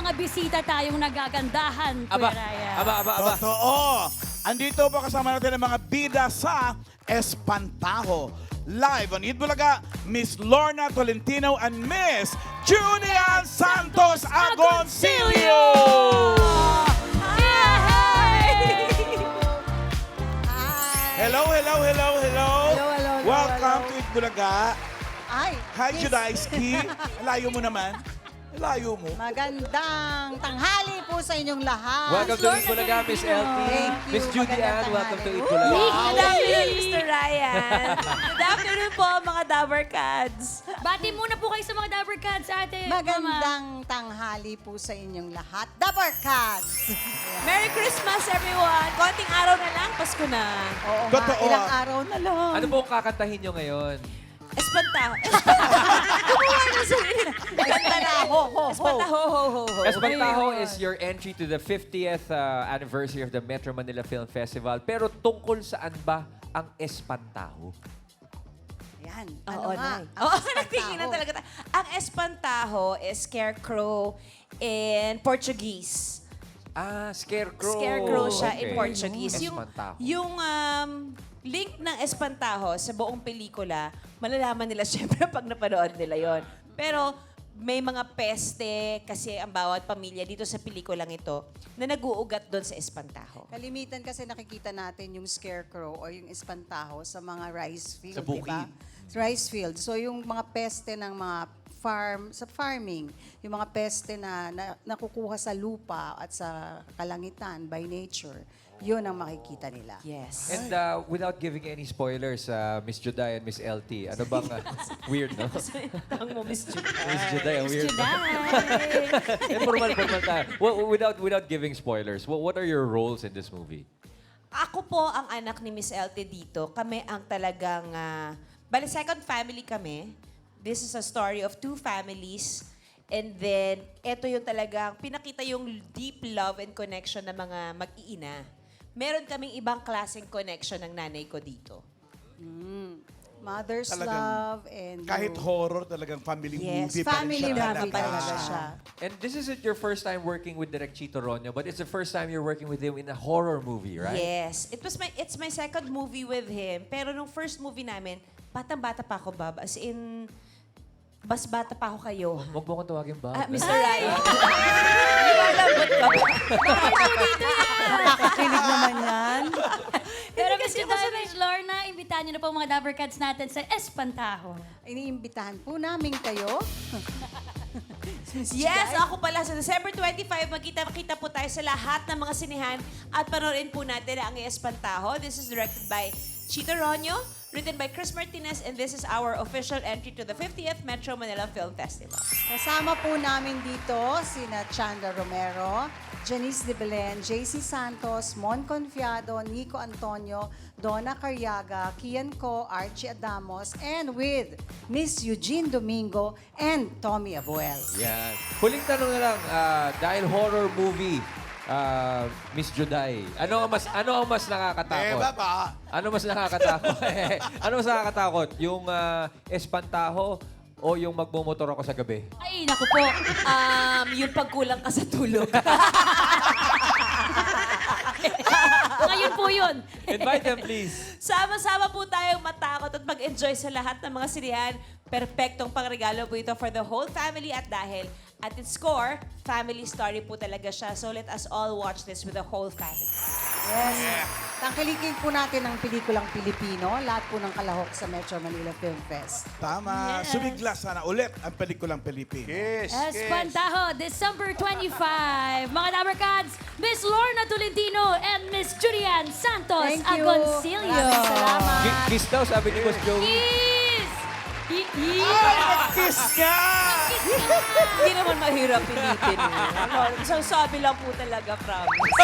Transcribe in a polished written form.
mga bisita tayong nagagandahan, Aba, Kuya Ryan. aba. Totoo. Andito po kasama natin ang mga bida sa Espantajo. Live on Eat Bulaga, Miss Lorna Tolentino and Miss Julian Santos Agoncillo! Hello. Hello. Welcome to Eat Bulaga. Ay, Hi, yes. Judaiski. Layo mo naman. Layo mo. Magandang tanghali po sa inyong lahat. Welcome to Eat Bulaga, Miss LT. Thank you. Miss Judy Magandang Ann, welcome to Eat tanghali. Bulaga. Good afternoon, Mr. Ryan. Good afternoon po, mga Dabber Cats. Bati muna po kayo sa mga Dabber Cats, ate. Mama. Magandang tanghali po sa inyong lahat. Dapper Cats! Merry Christmas, everyone. Konting araw na lang, Pasko na. Oo nga, Totoo. ilang araw na lang. Ano po ang kakantahin nyo ngayon? Espantaho. Kumuha na sarili. Espantaho, ho. Espantaho, ho, ho, ho. Espantajo is your entry to the 50th anniversary of the Metro Manila Film Festival. Pero tungkol saan ba ang Espantajo? Ayan, Oo, ano nga? Nay. ang Oo, Espantaho? nagtingin na talaga tayo. Ang Espantaho is scarecrow in Portuguese. Ah, Scarecrow. Scarecrow siya in Okay. Portuguese. Espantajo. Yung link ng Espantaho sa buong pelikula, malalaman nila syempre pag napanood nila yon. Pero may mga peste kasi ang bawat pamilya dito sa pelikulang ito na nag-uugat doon sa Espantaho. Kalimitan kasi nakikita natin yung scarecrow o yung espantaho sa mga rice field, Sa bukid. diba? Sa rice field. So yung mga peste ng mga sa farming, yung mga peste na nakukuha sa lupa at sa kalangitan by nature, yun ang makikita nila. Yes. And without giving any spoilers, Miss Juday and Miss LT, ano bang weird, no? Ang mo, Miss Judy. Miss Juday, ang weird. Juday. Formal tayo. Without giving spoilers, what are your roles in this movie? Ako po ang anak ni Miss LT dito. Kami ang talagang, bali second family kami. This is a story of two families. And then, ito yung talagang, pinakita yung deep love and connection ng mga mag-iina. Meron kaming ibang klaseng connection ng nanay ko dito. Mother's Talagang love and Kahit horror, talagang family Yes, movie pa rin family siya movie talaga. talaga siya. And this isn't your first time working with Direk Chito Ronyo, but it's the first time you're working with him in a horror movie, right? Yes. It's my second movie with him. Pero nung first movie namin, batang-bata pa ako, Bob. As in, mas bata pa ako kayo. Huwag mo kong tawagin ba? Mr. Ryan. Malambot ka ba? Nakakakilig naman yan. Pero Miss Juday, Miss Lorna, imbitahan niyo na po ang mga Dabber Cats natin sa Espantajo. Iniimbitahan po namin kayo. Yes, ako pala. Sa December 25, magkita-kita po tayo sa lahat ng mga sinihan at panoorin po natin ang Espantajo. This is directed by Chito Ronyo, written by Chris Martinez, and this is our official entry to the 50th Metro Manila Film Festival. Kasama po namin dito sina Chanda Romero, Janice De Belen, JC Santos, Mon Confiado, Nico Antonio, Donna Carriaga, Kian Co, Archie Adamos, and with Miss Eugene Domingo and Tommy Abuel. Yan. Huling tanong na lang, dahil horror movie, Miss Juday, ano ang mas nakakatakot? pa. Ano mas nakakatakot? Ano mas nakakatakot? Yung Espantajo o yung magmumotor ako sa gabi? Ay, naku po. Yung pagkulang ka sa tulog. Ngayon po yun. Invite them, please. Sama-sama po tayong matakot at mag-enjoy sa lahat ng mga sinihan. Perpektong pangregalo po ito for the whole family at dahil at its core, family story po talaga siya. So let us all watch this with the whole family. Yes. Tangkilikin po natin ang pelikulang Pilipino, lahat po ng kalahok sa Metro Manila Film Fest. Tama. Yes. Sumigla sana ulit ang pelikulang Pilipino. Yes. Espantajo, December 25. Mga Dabber Cats, Miss Lorna Tolentino and Miss Julian Santos Thank you. Agoncillo. Maraming salamat. Kiss daw, sabi ni Boss Joey. Kiss! Kiss niya! Hindi naman mahirap pilitin. Sabi lang po talaga, promise.